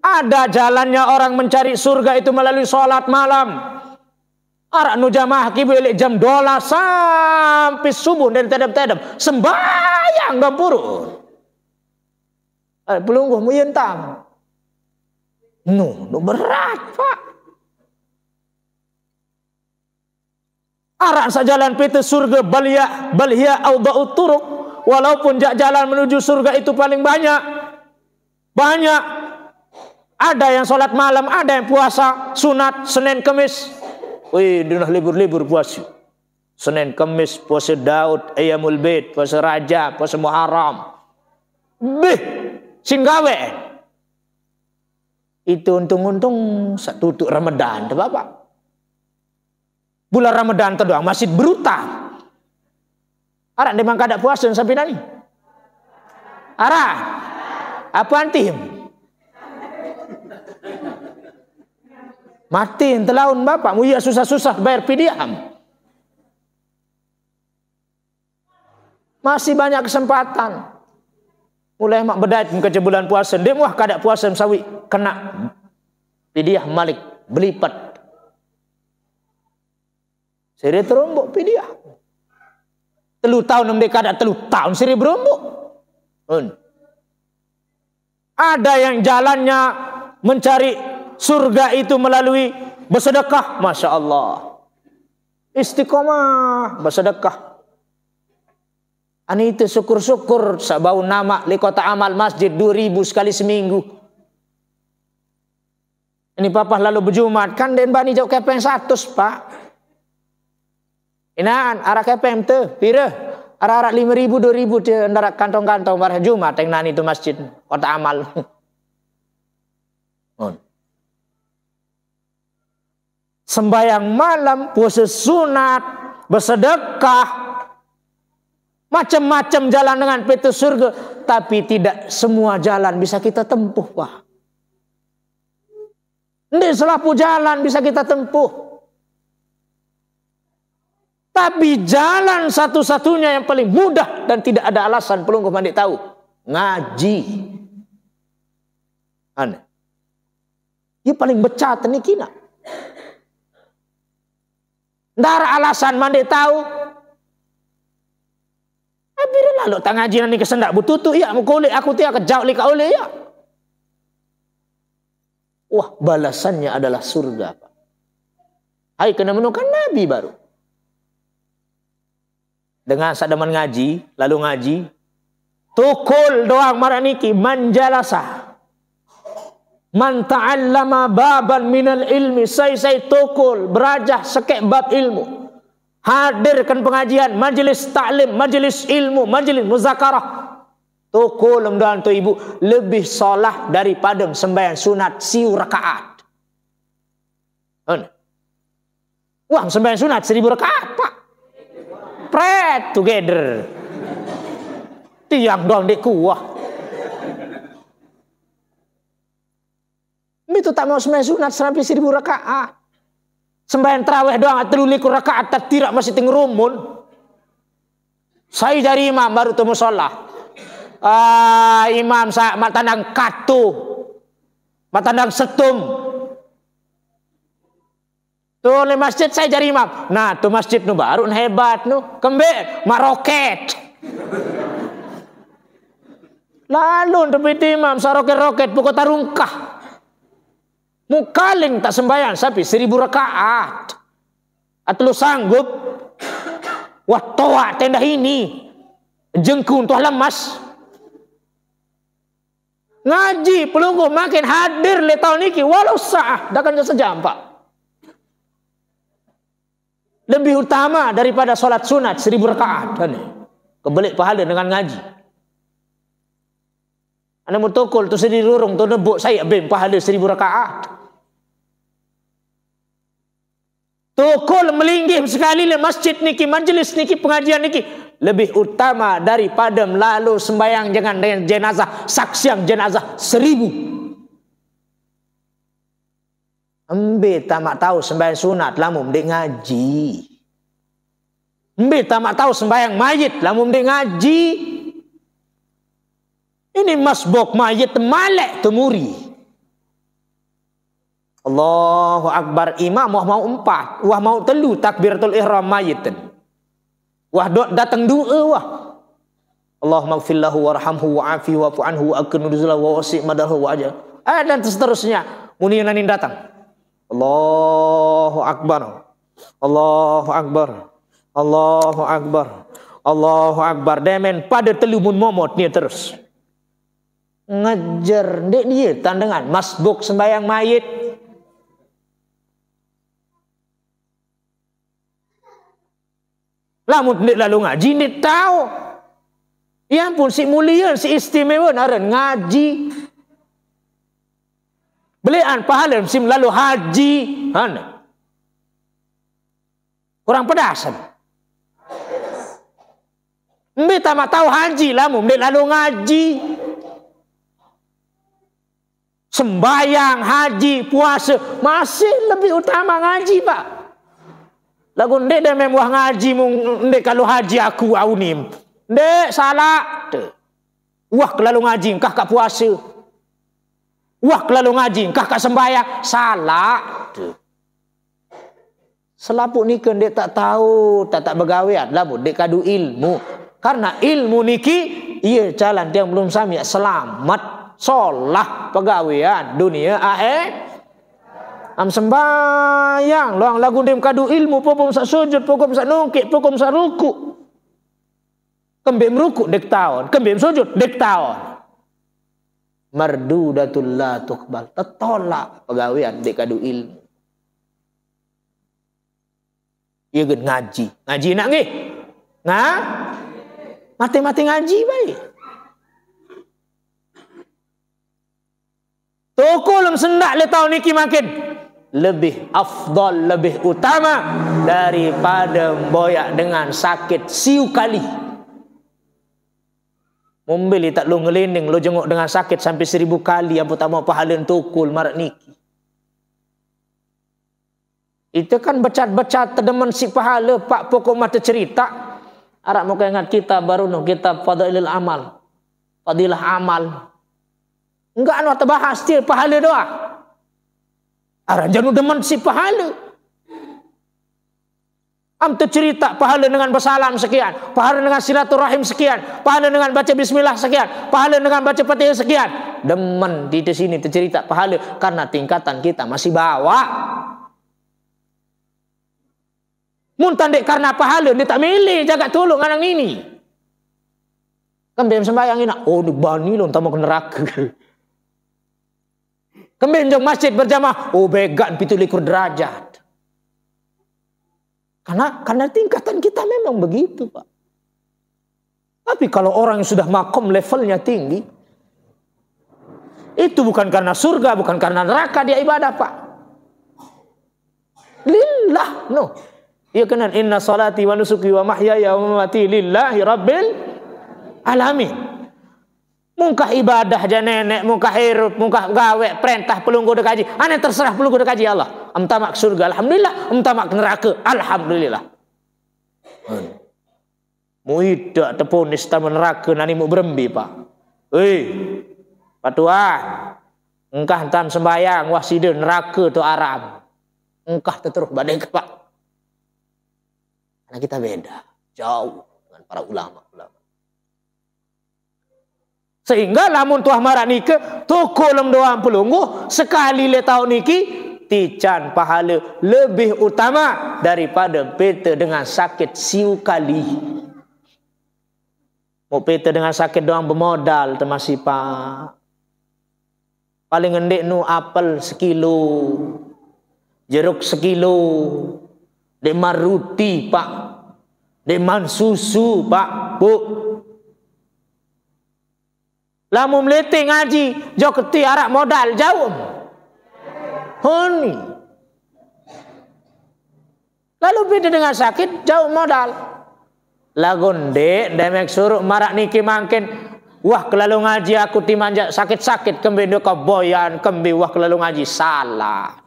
Speaker 1: Ada jalannya orang mencari surga itu melalui sholat malam. Arak nu jamaah kibu jam 12 sampai subuh dan tedam-tedam sembahyang gampurun. Pelungguh muyentang. No berat, Pak. Arak sajalan pita surga balhiya awda'ut turuq Walaupun jalan menuju surga itu paling banyak. Banyak. Ada yang sholat malam, ada yang puasa sunat Senin Kemis. Wih, dinah libur-libur puasa. Senin Kemis, puasa Daud, Ayyamul Bait, puasa Rajab, puasa Muharram. Bih, singgawe. Itu untung-untung tutup Ramadan, tuh Bapak. Bulan Ramadan tuh doang masih berutang. Arak memang kada puasa sampai nani. Arak. Apa antim? Mati entelaun Bapak, mu ya susah-susah bayar pidiam. Masih banyak kesempatan. Mulai mak bedait ke bulan puasa, dia wah kada puasa sawi kena pidiah malik belipat. Siri terombok pidiah. 3 tahun nembe kada 3 tahun siri berombok. Ada yang jalannya mencari surga itu melalui bersedekah, Masya Allah. Istiqomah bersedekah. Ani itu syukur-syukur sabau nama li kota amal masjid 2000 sekali seminggu. Ini papa lalu berjumat kan den bani jauh kepeng 100 Pak. Inaan arah kepeng tu pira arah 5.000 2.000 je ndarak kantong-kantong bar Jumat teng nani itu masjid kota amal. Sembayang malam, puasa sunat, bersedekah, macam-macam jalan dengan pintu surga, tapi tidak semua jalan bisa kita tempuh, Pak. Ini selapu jalan bisa kita tempuh. Tapi jalan satu-satunya yang paling mudah dan tidak ada alasan pelungguh mandik tahu. Ngaji. Aneh. Dia paling becat ni kina. Ndara alasan mandik tahu. Abir lalu tak ngaji nani kesendak bututu ya mukuli aku tiak kejauh lika oleh ya. Wah, balasannya adalah surga, Pak. Hai kena menemukan Nabi baru. Dengan sadaman ngaji, lalu ngaji, tukul doang maraniki manjalasa. Man ta'allama baban minal ilmi, saya tukul berajah sekek bab ilmu. Hadirkan pengajian, majelis ta'lim, majelis ilmu, majelis muzakarah. Tukul dan tu ibu lebih solah daripada sembahyang sunat siu rakaat. Wah, sembahyang sunat 1000 rakaat, Pak. Pray together. Tiang dong dek kuah. Itu tak mau sembahyang sunat sampai 1000 rakaat. Sembahyang tarawih doang 3 rakaat tak tidak masih tengrumun. Saya dari imam baru temu sholat. Imam saya matandang katu, matandang setum. Tuh di masjid saya jadi imam. Nah tuh masjid nu baru hebat nu kembe maroket. Lalu depiti imam saroket-roket pukul tarungkah. Mukaling tak sembahyang sampai 1000 rakaat. Atau lu sanggup? Wah toa tenda ini jengkung tuh lemas. Ngaji pelunggu makin hadir le tahun ini walau sah dah kan sejam Pak. Lebih utama daripada solat sunat 1000 rakaat kan. Kebelik pahala dengan ngaji. Anda mutukul tu sedih rurung tu nebuk saya bem pahala 1000 rakaat. Tukul melinggih sekali le masjid niki, majelis niki, pengajian niki lebih utama daripada melalui sembahyang jangan dengan jenazah, saksiang jenazah 1000. Embe tamak tahu sembahyang sunat lamun dek ngaji. Embe tamak tahu sembahyang mayit lamun dek ngaji. Ini masbuk mayit malek temuri. Allahu Akbar imam wah mau 4, wah mau 3 takbiratul ihram mayit. Wah datang doa wah. Allahumma ighfir lahu warhamhu wa'afihi wa'fu anhu wa akrim nuzulahu wa wasi' madahu wa ajal. Dan seterusnya munianin datang. Allahu Akbar. Allahu Akbar. Allahu Akbar. Allahu Akbar. Demen pada telumun momot ni terus. Ngejar dek dia tandangan masbuk sembayang mayit. Lamun dek lalu ngaji dek tahu. Ya ampun, si mulia, si istimewa naran ngaji. Belian pahala sim lalu haji. Hana. Kurang pedasan. Mbita mak tahu haji lah, mbak lalu ngaji. Sembayang, haji, puasa masih lebih utama ngaji, Pak. Lagu ndek dah memang ngaji ndek kalau haji aku aunim. Ndek salah. Wah kelalu ngaji kah kak puasa. Wah kelalu ngaji kah kak sembayang. Salah. Selapuk ni kan ndek tak tahu, tak begawean lah ndek kadu ilmu. Karena ilmu niki iya jalan dia belum sami selamat solah pegawean dunia am sembayang loang lagu dem kadu ilmu pokom sak sujud pokom sak nungkik pokom sak ruku kembem ruku dek taon kembem sujud dek taon mardudatul la tuqbal tetolak pegawean dek kadu ilmu ieu geus ngaji nak nggih mati-mati ngaji baik. Tukulum sendak le tahun niki makin lebih afdal, lebih utama daripada boyak dengan sakit siu kali. Mombeli tak lu ngelinding, lu jenguk dengan sakit sampai 1000 kali yang pertama pahala tukul marak niki. Itu kan becat-becat tedemen si pahala pak pokok mata cerita. Arak mau ingat kita baru no kita fadailul amal. Fadilah amal. Enggak anu terbahas dia pahala doa. Arak janu demen si pahala. Am cerita pahala dengan bersalam sekian, pahala dengan silaturahim sekian, pahala dengan baca bismillah sekian, pahala dengan baca Fatihah sekian. Demen di sini tercerita pahala karena tingkatan kita masih bawah. Muntan dek karena pahala dia tak milih jaga tolong anak ini. Kembali sembahyang ini, oh di bani lo tamu ke neraka. Kembali jong masjid berjamaah, oh began 17 derajat. Karena tingkatan kita memang begitu, Pak. Tapi kalau orang yang sudah makom levelnya tinggi, itu bukan karena surga, bukan karena neraka dia ibadah, Pak. Lillah, no. Ya kena inna salati wa nusuki wa mahyaya wa mamati lillahi rabbil alamin. Mungkah ibadah aja nenek, mungkah hirup, mungkah gawe, perintah pelunggu dek haji. Ane terserah pelunggu dek haji Allah. Amtamak surga alhamdulillah, amtamak neraka alhamdulillah. Muidak teponis taman neraka nani mu berembi, Pak. Patuan. Engkah tam sembayang wah sida neraka tu aram. Engkah terus badai ke, Pak. Karena kita beda, jauh dengan para ulama. Sehingga lamun tuah marak nike, tukulem doang pelungguh, sekali le tahun niki, tican pahala lebih utama daripada peta dengan sakit siu kali. Mau peta dengan sakit doang bermodal, termasih Pak. Paling ngendek nu apel 1 kilo, jeruk 1 kilo, deman ruti, Pak. Deman susu, Pak. Bu. Lamu meliti ngaji, jauh keti arak modal, jauh. Honi. Lalu beda dengan sakit, jauh modal. Lagun dek, demek suruh marak niki mangkin. Wah kelalu ngaji aku timanjak sakit-sakit. Kembi kau boyan, kembi wah kelalu ngaji. Salah.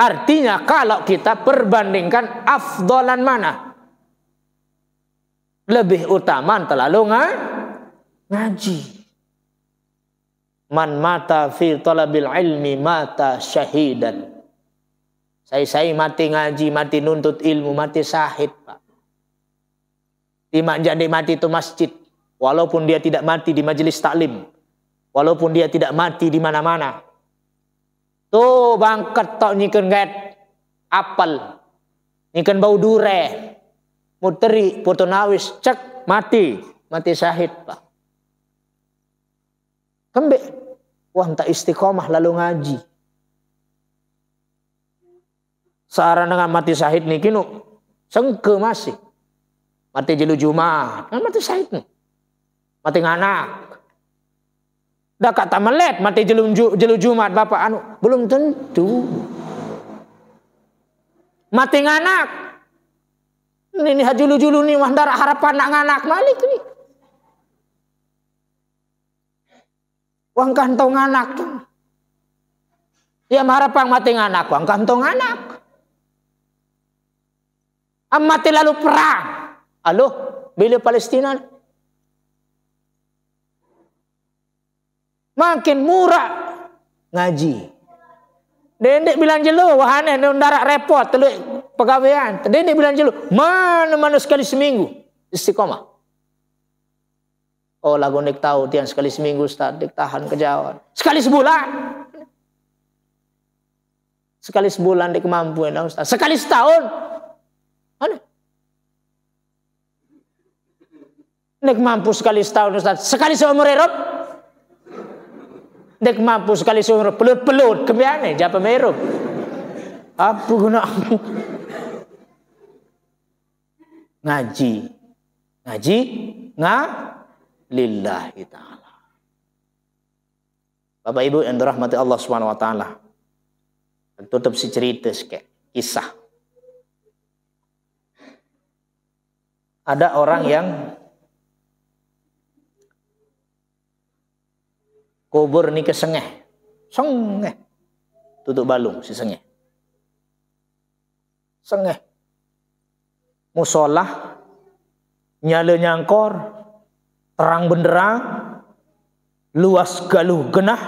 Speaker 1: Artinya kalau kita perbandingkan afdalan mana? Lebih utama terlalu ngaji. Man mata fi talabil ilmi mata syahidan. Saya mati ngaji, mati nuntut ilmu, mati syahid, Pak. Tidak jadi mati itu masjid. Walaupun dia tidak mati di majelis taklim. Walaupun dia tidak mati di mana-mana. Tuh bangkat tok nyiken get apel. Nyiken bau dure. muteri putunawis cek mati syahid Pak. Kembek wah tak istiqomah lalu ngaji. Searah dengan mati syahid nih kinu sengke masih. Mati jelu Jumat, kan mati syahid nih. Mati nganak. Dah kata melet mati jelu Jumat Bapak anu belum tentu. Mati nganak. Ini hajulu-julu nih mah darah harapan nak nganak malik nih. Wang kantong anak. Ya harapan mati nganak, wang kantong anak. Mati lalu perang. Halo, bila Palestina makin murah ngaji. Dendek bilang jelu, wahane ndarak repot teluk pegawaian. Dendek bilang jelu, mana sekali seminggu istiqomah. Oh lagu nek tahu tiang sekali seminggu Ustaz, dik tahan kejauhan. Sekali sebulan. Sekali sebulan dik kemampuan Ustaz. Sekali setahun. Mana? Nek mampu sekali setahun Ustaz. Sekali seumur hidup. Nek mampu sekali seumur pelut-pelut kebiane japa merup. Apa guna ngaji lillahi ta'ala. Bapak Ibu yang dirahmati Allah Subhanahu wa taala. Tutup si cerita sikit kisah. Ada orang yang kubur ni ke sengeh. Tutup balung si sengeh. Sengeh. Musolah nyala nyangkor, terang benderang, luas galuh genah,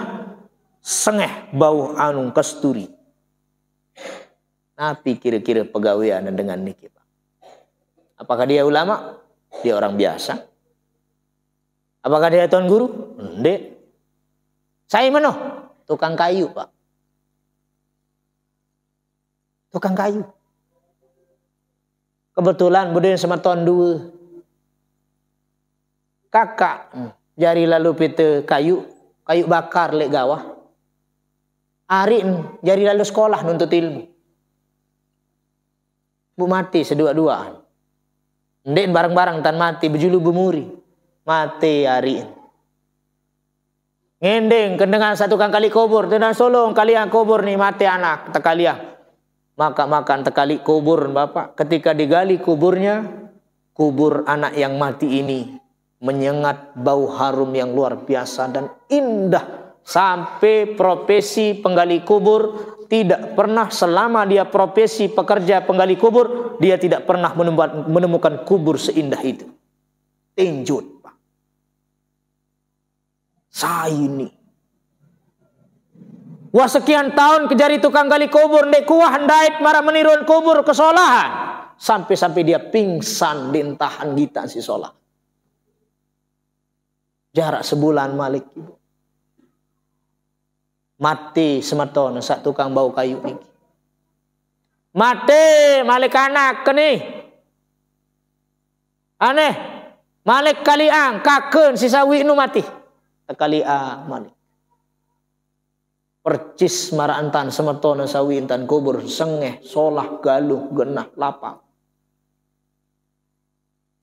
Speaker 1: sengeh bau anu kasturi. Napi kira-kira pegawaian dengan niki Pak. Apakah dia ulama? Dia orang biasa. Apakah dia tuan guru? Ndek. Saya mana? Tukang kayu Pak. Tukang kayu. Kebetulan budaya sama tahun 2. Kakak jari lalu pita kayu bakar lek gawah. Arin jari lalu sekolah nuntut ilmu. Bu mati sedua-duaan. Ndek bareng-bareng tan mati bejulu bemuri. Mati hari ini. Ngendeng kendengan satu kali kubur. Tenang solong kalian kubur nih mati anak. Tekaliah. Maka makan tekali kubur Bapak. Ketika digali kuburnya. Kubur anak yang mati ini. Menyengat bau harum yang luar biasa dan indah. Sampai profesi penggali kubur. Tidak pernah selama dia profesi pekerja penggali kubur. Dia tidak pernah menemukan kubur seindah itu. Tinjut Pak. Saya ini. Wah sekian tahun kejari tukang gali kubur. Ndek kuah ndait marah menirun kubur kesolahan. Sampai dia pingsan dintahan kita si solah. Jarak sebulan malik ibu. Mati semeton sak tukang bau kayu ini. Mati malik anak keni. Aneh. Malik kaliang kaken si sawi nu mati. Kalia malik. Percis maraantan semeton sawi intan kubur sengeh solah galuh genah lapang.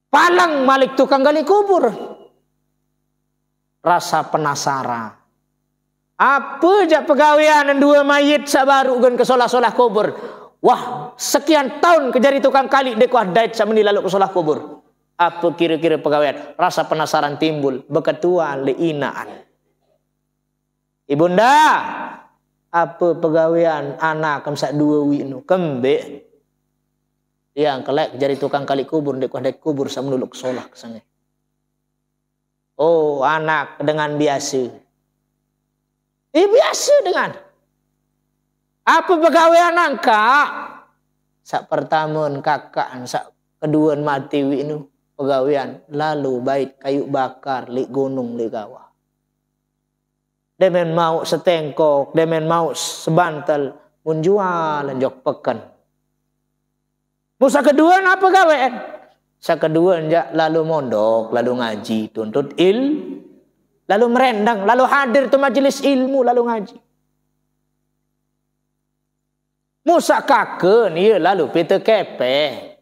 Speaker 1: Palang malik tukang gali kubur. Rasa penasaran. Apa jak pegawaian dua mayit sabaru gen ke solah-solah kubur. Wah, sekian tahun kejari tukang kali dek wah dait sameni lalu ke solah kubur. Apa kira-kira pegawaian? Rasa penasaran timbul, beketuan leinaan. Ibunda, apa pegawaian anak kamsak dua winu kembe. Yang kelek kejari tukang kali kubur dek wah dait kubur sameni lalu ke solah ke sana. Oh, anak dengan biasa. Biasa dengan. Apa pegawaian angka? Sak pertama kakak, sak kedua mati winu pegawaian. Lalu bait kayu bakar li gunung li kawah. Demen mau setengkok, demen mau sebantal menjual jok pekan. Musa kedua apa pegawaian? Kedua lalu mondok, lalu ngaji, tuntut lalu merendang, lalu hadir tu majelis ilmu, lalu ngaji. Musa kaken ya lalu pita kepeng.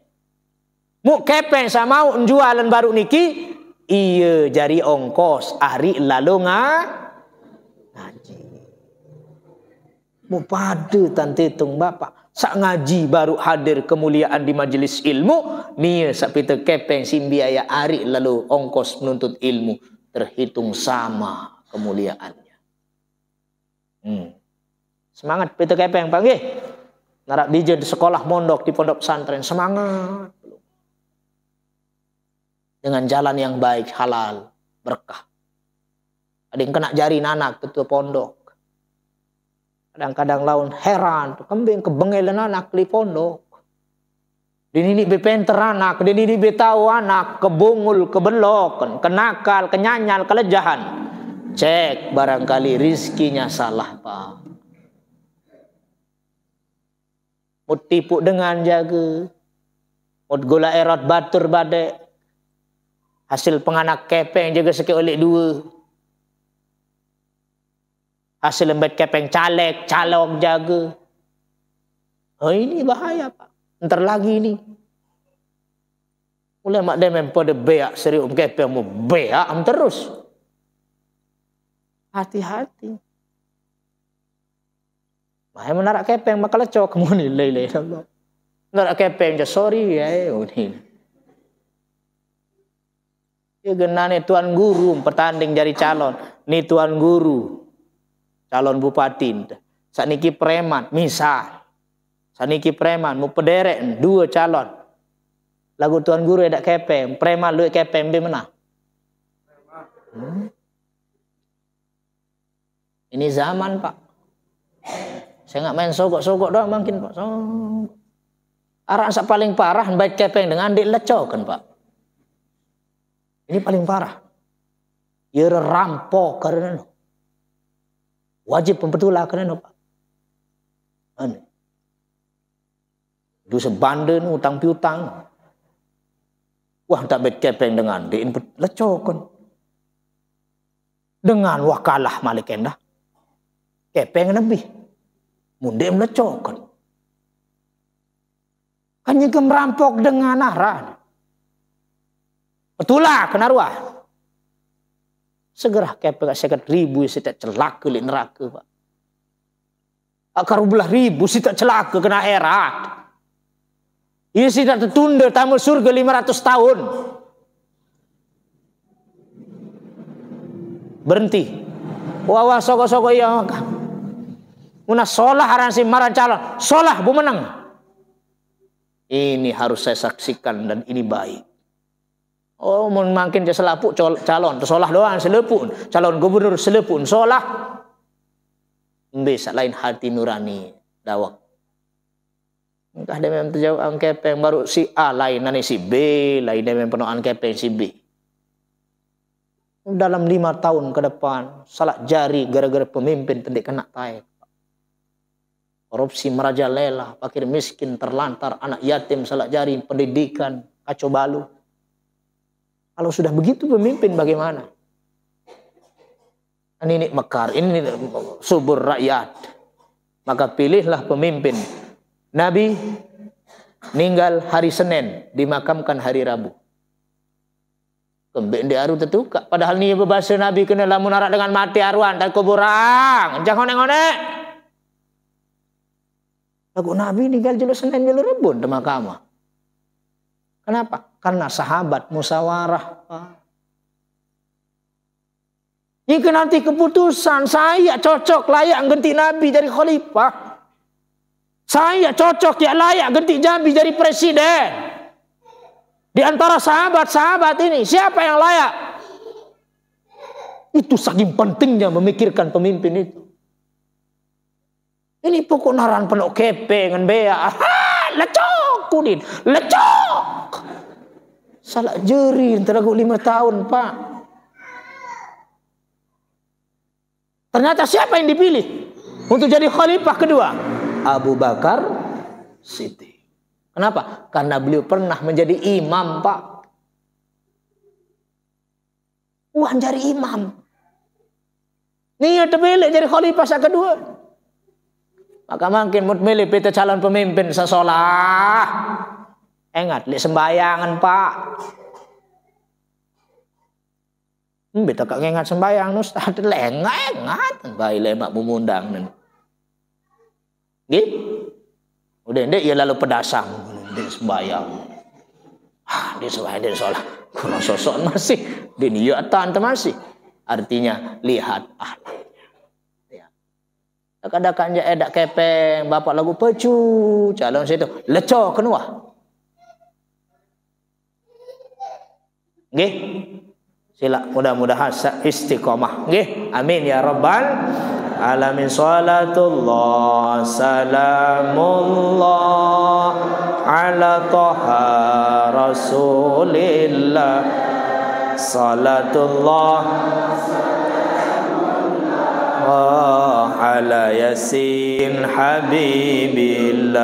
Speaker 1: Mu kepeng sama mau jualan baru niki, iya jari ongkos hari lalu ngaji. Mu pada tante tung bapak sak ngaji baru hadir kemuliaan di majelis ilmu, nia sak pita kepeng simbiaya hari lalu ongkos menuntut ilmu terhitung sama kemuliaannya. Semangat pita kepeng panggil. Narap dijen di sekolah mondok di pondok pesantren, semangat. Dengan jalan yang baik, halal, berkah. Ada yang kena jari anak ketua pondok. Kadang-kadang laun heran, kembing kebengelan anak di pondok. Dini bepenter anak, dini betau anak, kebungul, kebelok, kenakal, kenyanyal, kelejahan. Cek barangkali rizkinya salah, Pak. Mut tipu dengan jaga. Mut gula erot batur badek. Hasil penganak kepeng jaga sekali oleh dua. Hasil lembet kepeng calek, calok jaga. Oh ini bahaya Pak. Ntar lagi ini. Mulai mak demen pada beak serius kepeng mau beak terus. Hati-hati. Mahal menarak kepeng maka lecok kamu ni lelai Allah. Menarak kepeng je sorry ya ini. Ya genane tuan guru pertanding jadi calon. Ni tuan guru calon bupati. Saniki preman misal. Saniki preman mau pederek dua calon. Lagu tuan guru ada kepeng, preman lu kepeng be menang. Ini zaman Pak. Saya nggak main sogok-sogok doang mungkin Pak. Arah sak paling parah baik kepeng dengan dik lecok kan Pak. Ini paling parah. Ya rampok karena wajib pembetulah karena Pak. Ane. Du sebanden utang piutang. Wah tak baik kepeng dengan dik lecok kan. Dengan wakalah malik endah. Kepeng lebih. Munde melecokan. Kan juga merampok dengan arah. Betulah kena ruah. Segera kepeng 50.000 setiap celaka di neraka Pak. Akar belah ribu setiap celaka kena akhirat. Ia tidak tertunda tamu surga 500 tahun. Berhenti. Wah soko-soko iya maka. Una solah aran si marah calon. Solah bu menang. Ini harus saya saksikan dan ini baik. Oh makin dia selapuk calon. Solah doang selepun. Calon gubernur selepun. Solah. Bisa lain hati nurani. Dawak. Entah dia memang terjauh angkepeng. Baru si A lain nani si B. Lain dia memang penuh angkepeng si B. Dalam 5 tahun ke depan. Salah jari gara-gara pemimpin pendek kena taik. Korupsi merajalela, fakir miskin terlantar, anak yatim salah jari, pendidikan, kacau balau. Kalau sudah begitu pemimpin bagaimana? Ini mekar, ini subur rakyat. Maka pilihlah pemimpin. Nabi meninggal hari Senin, dimakamkan hari Rabu. Kembali di aru tertukar. Padahal ni berbahasa Nabi kena lamun arak dengan mati aruan dan kuburang. Jangan ngonek-ngonek. Lagu Nabi tinggal julu Senin julu Rebun di mahkamah. Kenapa? Karena sahabat musyawarah. Jika nanti keputusan saya cocok layak ganti Nabi jadi khalifah. Saya cocok ya layak ganti Nabi jadi presiden. Di antara sahabat-sahabat ini siapa yang layak? Itu saking pentingnya memikirkan pemimpin itu. Ini pokok naran penuh kepeng dengan bea. Lecok kudin. Lecok. Salah jeri antara 5 tahun Pak. Ternyata siapa yang dipilih untuk jadi khalifah kedua? Abu Bakar Siddiq. Kenapa? Karena beliau pernah menjadi imam, Pak. Wah, jadi imam. Niat terpilih jadi khalifah yang kedua. Maka makin milih kita calon pemimpin sesolah. Ingat, li sembayangan, Pak. Beta kak ngengat sembayang Ustaz, lengat bayi lemak memundang nen. Gitu. Udah ndek ya lalu pedasang, ndek sembayang. Dia sembahyang dia sholat. Kurang sosok masih, dia niatan masih. Artinya lihat akhlaknya. Ya. Kadang-kadang edak kepeng, bapak lagu pecu, calon situ leco kenua. Nggih. Sila mudah-mudahan istiqomah. Nggih. Amin ya rabbal alamin. Salatullah salamullah ala toha rasulillah. Salatullah ala yasin habibillah.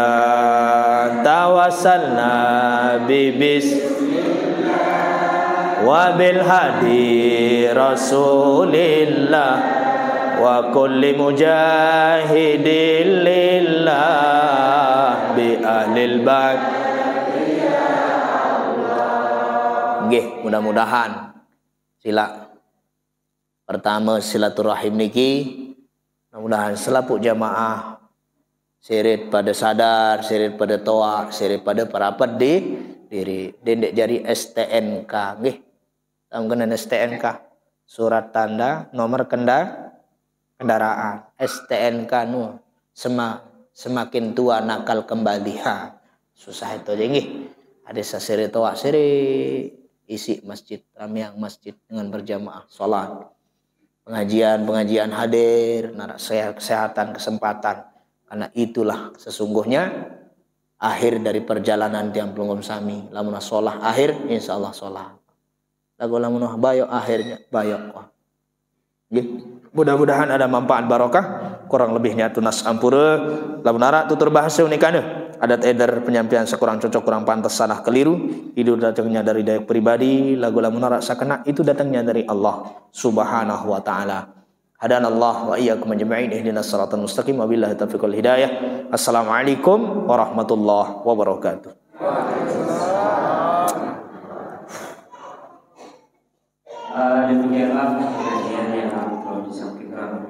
Speaker 1: Tawassalna bibis wa bil hadi rasulillah wa kulli mujahidin lillah bi ahlil bait. Nggih, mudah-mudahan sila pertama silaturahim niki mudah-mudahan selaput jamaah sirit pada sadar, sirit pada toa, sirit pada parapat di diri dendek jari STNK nggih. Tanggungan STNK, surat tanda nomor kendaraan. STNK nu semakin tua nakal kembali. Susah itu aja nggih. Ada sasiri toa siri isi masjid, ramiang masjid dengan berjamaah salat. Pengajian hadir, narak kesehatan kesempatan. Karena itulah sesungguhnya akhir dari perjalanan tiang pelunggum sami. Lamun sholah akhir insyaallah sholah. Lagu lamun bayok akhirnya bayok. Mudah-mudahan ada manfaat barokah. Kurang lebihnya tunas ampura. Lamun arak tutur bahasa unikane. Adat eder penyampaian sekurang cocok kurang pantas salah keliru. Itu datangnya dari daya pribadi. Lagu lamun arak sakena itu datangnya dari Allah Subhanahu wa taala. Hadanallah wa iyyakum ajma'in ihdinas siratal mustaqim wabillahi taufiq wal hidayah. Assalamualaikum warahmatullahi wabarakatuh.
Speaker 4: Demikianlah kajian yang telah disampaikan